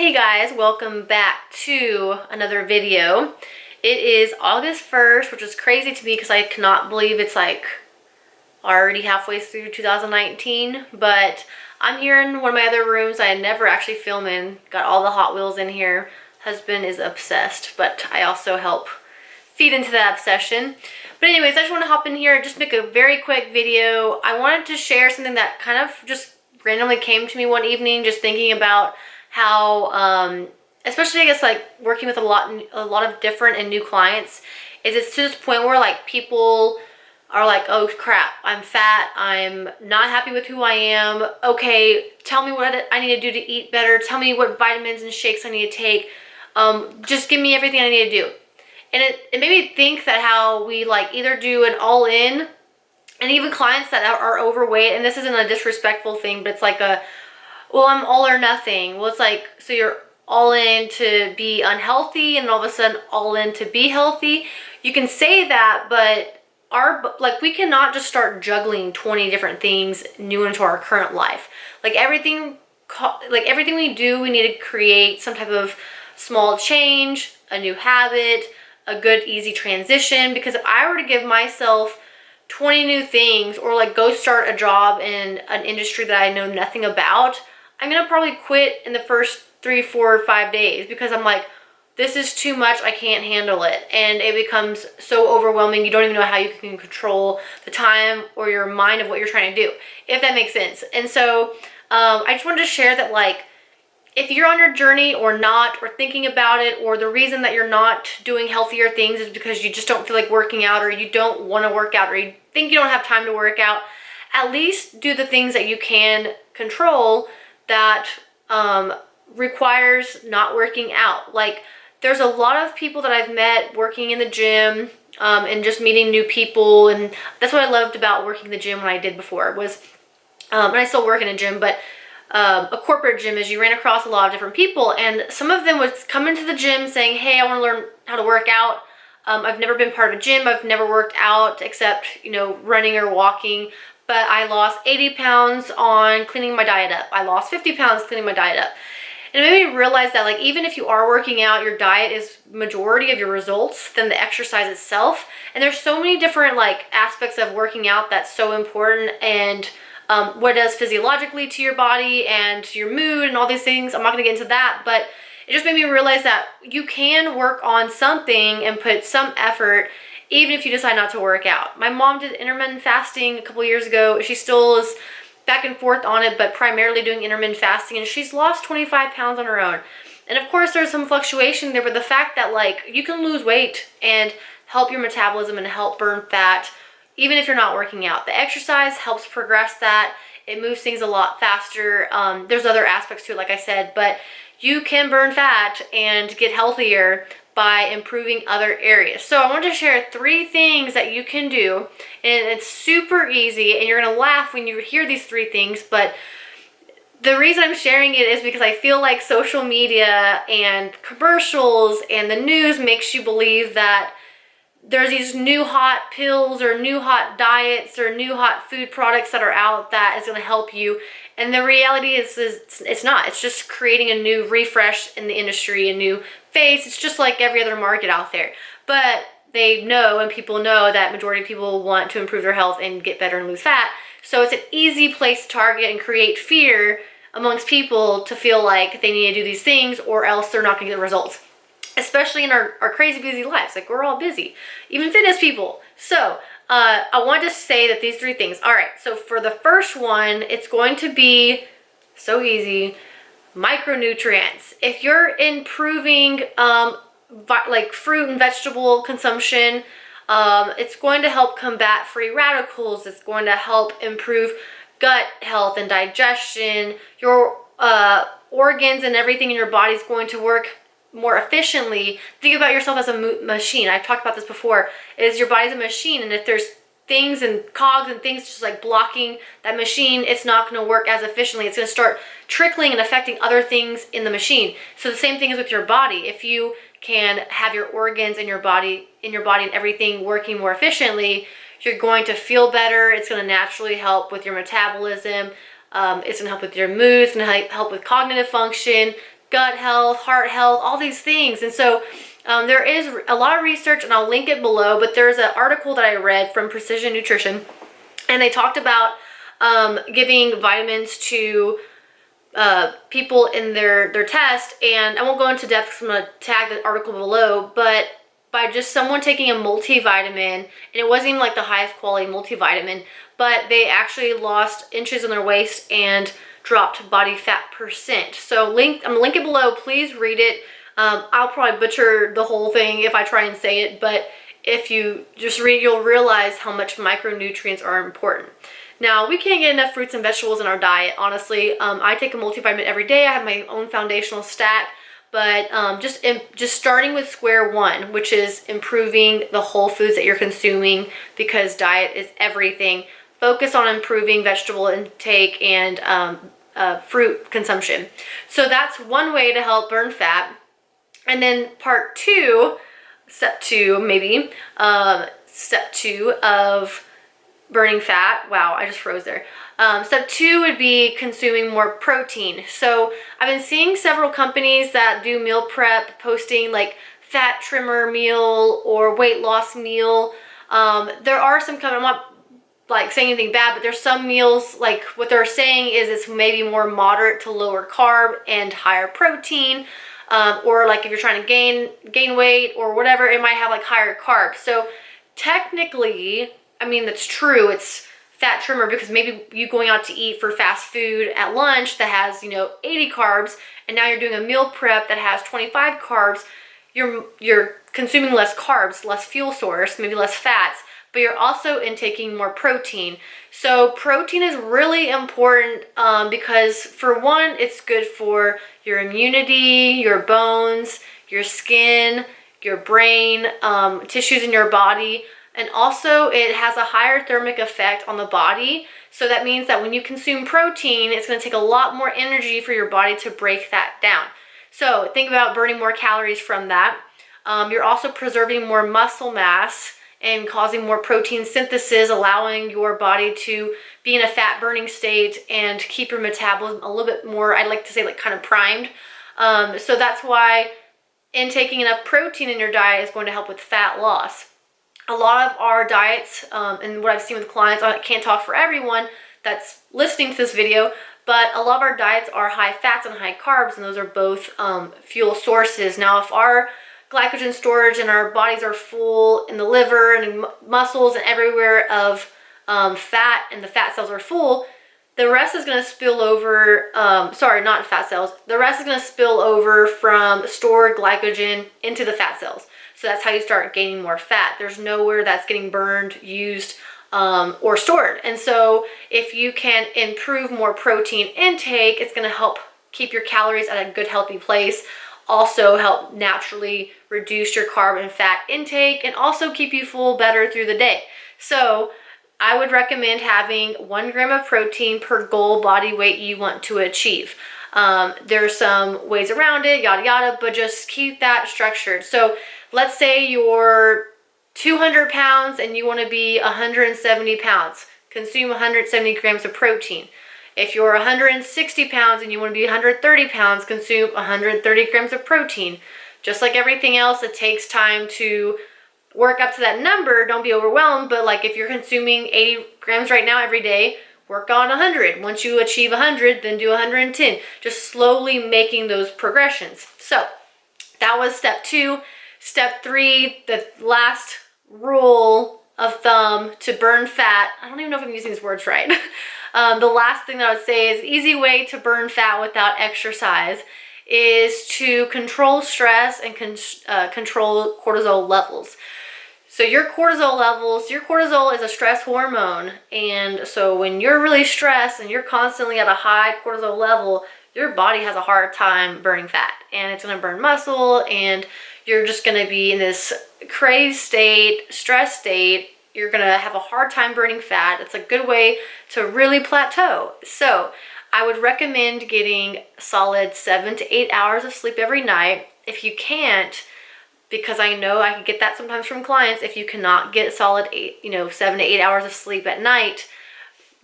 Hey guys, welcome back to another video. It is August 1st, which is crazy to me because I cannot believe it's like already halfway through 2019, but I'm here in one of my other rooms I never actually film in. Got all the Hot Wheels in here. Husband is obsessed, but I also help feed into that obsession. But anyways, I just want to hop in here and just make a very quick video. I wanted to share something that kind of just randomly came to me one evening, just thinking about how, especially I guess like working with a lot of different and new clients, is it's to this point where like people are like, oh crap, I'm fat, I'm not happy with who I am. Okay, tell me what I need to do to eat better. Tell me what vitamins and shakes I need to take. Just give me everything I need to do. And it made me think that how we like either do an all-in, and even clients that are overweight, and this isn't a disrespectful thing, but it's like a, well, I'm all or nothing. Well, it's like, so you're all in to be unhealthy and all of a sudden all in to be healthy. You can say that, but we cannot just start juggling 20 different things new into our current life. Like everything we do, we need to create some type of small change, a new habit, a good easy transition. Because if I were to give myself 20 new things, or like go start a job in an industry that I know nothing about, I'm gonna probably quit in the first 3, 4, 5 days, because I'm like, this is too much, I can't handle it. And it becomes so overwhelming, you don't even know how you can control the time or your mind of what you're trying to do, if that makes sense. And so I just wanted to share that, like, if you're on your journey or not, or thinking about it, or the reason that you're not doing healthier things is because you just don't feel like working out, or you don't want to work out, or you think you don't have time to work out, at least do the things that you can control that requires not working out. Like, there's a lot of people that I've met working in the gym and just meeting new people, and that's what I loved about working in the gym when I did before was, and I still work in a gym, but a corporate gym, is you ran across a lot of different people, and some of them would come into the gym saying, hey, I want to learn how to work out. I've never been part of a gym, I've never worked out except, you know, running or walking, but I lost 80 pounds on cleaning my diet up. I lost 50 pounds cleaning my diet up. And it made me realize that, like, even if you are working out, your diet is majority of your results than the exercise itself. And there's so many different like aspects of working out that's so important, and what it does physiologically to your body and to your mood and all these things. I'm not gonna get into that, but it just made me realize that you can work on something and put some effort even if you decide not to work out. My mom did intermittent fasting a couple years ago. She still is back and forth on it, but primarily doing intermittent fasting, and she's lost 25 pounds on her own. And of course there's some fluctuation there, but the fact that like you can lose weight and help your metabolism and help burn fat even if you're not working out. The exercise helps progress that. It moves things a lot faster. There's other aspects to it, like I said, but you can burn fat and get healthier by improving other areas. So I want to share 3 things that you can do, and it's super easy, and you're gonna laugh when you hear these 3 things, but the reason I'm sharing it is because I feel like social media and commercials and the news makes you believe that there's these new hot pills or new hot diets or new hot food products that are out that is going to help you. And the reality is it's not. It's just creating a new refresh in the industry, a new face. It's just like every other market out there. But they know, and people know, that majority of people want to improve their health and get better and lose fat. So it's an easy place to target and create fear amongst people to feel like they need to do these things or else they're not going to get the results. Especially in our crazy busy lives. Like, we're all busy, even fitness people. So I wanted to say that these 3 things. All right, so for the first one, it's going to be so easy: micronutrients. If you're improving like fruit and vegetable consumption, it's going to help combat free radicals. It's going to help improve gut health and digestion. Your organs and everything in your body is going to work more efficiently. Think about yourself as a machine. I've talked about this before, is your body's a machine, and if there's things and cogs and things just like blocking that machine, it's not going to work as efficiently. It's going to start trickling and affecting other things in the machine. So the same thing is with your body. If you can have your organs in your body and everything working more efficiently, you're going to feel better. It's going to naturally help with your metabolism. It's going to help with your mood. It's going to help with cognitive function, gut health, heart health, all these things. And so there is a lot of research, and I'll link it below, but there's an article that I read from Precision Nutrition, and they talked about giving vitamins to people in their test, and I won't go into depth because I'm going to tag the article below, but by just someone taking a multivitamin, and it wasn't even like the highest quality multivitamin, but they actually lost inches in their waist and dropped body fat percent. So I'm gonna link it below. Please read it. I'll probably butcher the whole thing if I try and say it, but if you just read, you'll realize how much micronutrients are important. Now, we can't get enough fruits and vegetables in our diet, honestly. I take a multivitamin every day. I have my own foundational stack, but just starting with square one, which is improving the whole foods that you're consuming, because diet is everything. Focus on improving vegetable intake and fruit consumption. So that's one way to help burn fat. And then step two of burning fat. Wow, I just froze there. Step two would be consuming more protein. So I've been seeing several companies that do meal prep posting like fat trimmer meal or weight loss meal. There are some I'm not like saying anything bad, but there's some meals, like what they're saying is it's maybe more moderate to lower carb and higher protein. Or like if you're trying to gain weight or whatever, it might have like higher carbs. So technically, I mean, that's true. It's fat trimmer because maybe you going out to eat for fast food at lunch that has, 80 carbs, and now you're doing a meal prep that has 25 carbs. You're consuming less carbs, less fuel source, maybe less fats, but you're also intaking more protein. So protein is really important because for one, it's good for your immunity, your bones, your skin, your brain, tissues in your body. And also it has a higher thermic effect on the body. So that means that when you consume protein, it's going to take a lot more energy for your body to break that down. So think about burning more calories from that. You're also preserving more muscle mass and causing more protein synthesis, allowing your body to be in a fat burning state and keep your metabolism a little bit more, I'd like to say, like kind of primed. So that's why intaking enough protein in your diet is going to help with fat loss. A lot of our diets, and what I've seen with clients, I can't talk for everyone that's listening to this video, but a lot of our diets are high fats and high carbs, and those are both fuel sources. Now, if our glycogen storage in our bodies are full in the liver and in muscles and everywhere of fat, and the fat cells are full, the rest is going to spill over, not fat cells, the rest is going to spill over from stored glycogen into the fat cells. So that's how you start gaining more fat. There's nowhere that's getting burned, used, or stored. And so if you can improve more protein intake, it's going to help keep your calories at a good, healthy place. Also help naturally reduce your carb and fat intake, and also keep you full better through the day. So I would recommend having 1 gram of protein per goal body weight you want to achieve. There's some ways around it, yada yada, but just keep that structured. So let's say you're 200 pounds and you want to be 170 pounds. Consume 170 grams of protein. If you're 160 pounds and you want to be 130 pounds, consume 130 grams of protein. Just like everything else, it takes time to work up to that number. Don't be overwhelmed, but like if you're consuming 80 grams right now every day, work on 100. Once you achieve 100, then do 110. Just slowly making those progressions. So that was step 2. Step 3, the last rule of thumb to burn fat. I don't even know if I'm using these words right. The last thing that I would say is easy way to burn fat without exercise is to control stress and control cortisol levels. So your cortisol is a stress hormone. And so when you're really stressed and you're constantly at a high cortisol level, your body has a hard time burning fat, and it's going to burn muscle, and you're just going to be in this crazy state, stress state. You're going to have a hard time burning fat. It's a good way to really plateau. So I would recommend getting solid 7 to 8 hours of sleep every night. If you can't, because I know I can get that sometimes from clients, if you cannot get solid 7 to 8 hours of sleep at night,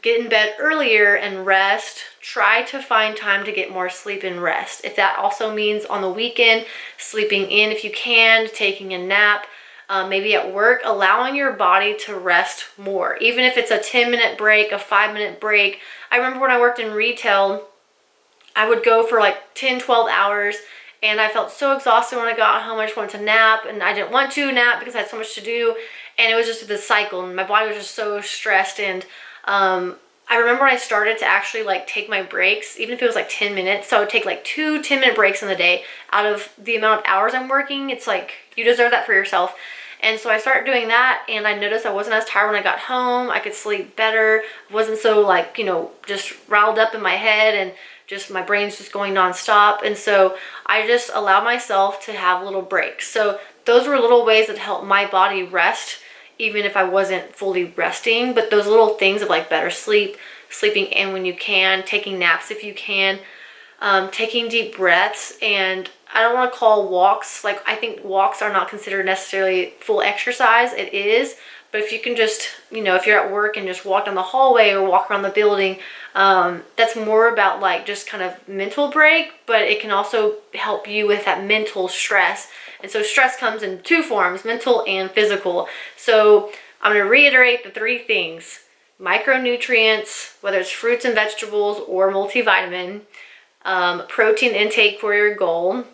get in bed earlier and rest. Try to find time to get more sleep and rest. If that also means on the weekend, sleeping in if you can, taking a nap, maybe at work, allowing your body to rest more. Even if it's a 10-minute break, a 5-minute break. I remember when I worked in retail, I would go for like 10, 12 hours, and I felt so exhausted when I got home. I just wanted to nap, and I didn't want to nap because I had so much to do, and it was just this cycle, and my body was just so stressed. And I remember when I started to actually like take my breaks, even if it was like 10 minutes. So I would take like 2 10-minute breaks in the day. Out of the amount of hours I'm working, it's like, you deserve that for yourself. And so I started doing that, and I noticed I wasn't as tired when I got home. I could sleep better. I wasn't so like, you know, just riled up in my head, and just my brain's just going nonstop. And so I just allowed myself to have little breaks. So those were little ways that helped my body rest, even if I wasn't fully resting. But those little things of like better sleep, sleeping in when you can, taking naps if you can, taking deep breaths. And I don't want to call walks, like, I think walks are not considered necessarily full exercise. It is, but if you can just, you know, if you're at work and just walk down the hallway or walk around the building, that's more about like just kind of mental break, but it can also help you with that mental stress. And so stress comes in 2 forms, mental and physical. So I'm going to reiterate the 3 things: micronutrients, whether it's fruits and vegetables or multivitamin, protein intake for your goal,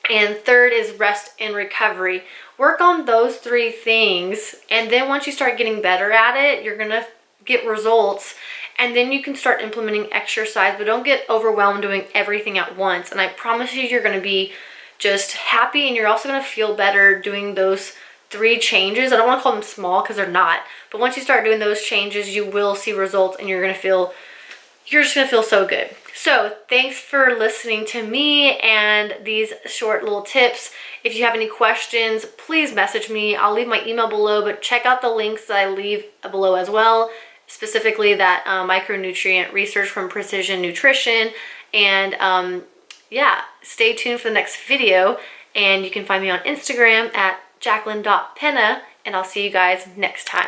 and third is rest and recovery. Work on those 3 things, and then once you start getting better at it, you're gonna get results, and then you can start implementing exercise. But don't get overwhelmed doing everything at once. And I promise you, you're gonna be just happy, and you're also gonna feel better doing those 3 changes. I don't want to call them small because they're not, but once you start doing those changes, you will see results, and you're just gonna feel so good. So thanks for listening to me and these short little tips. If you have any questions, please message me. I'll leave my email below, but check out the links that I leave below as well, specifically that micronutrient research from Precision Nutrition. And yeah, stay tuned for the next video, and you can find me on Instagram at jacqueline.penna, and I'll see you guys next time.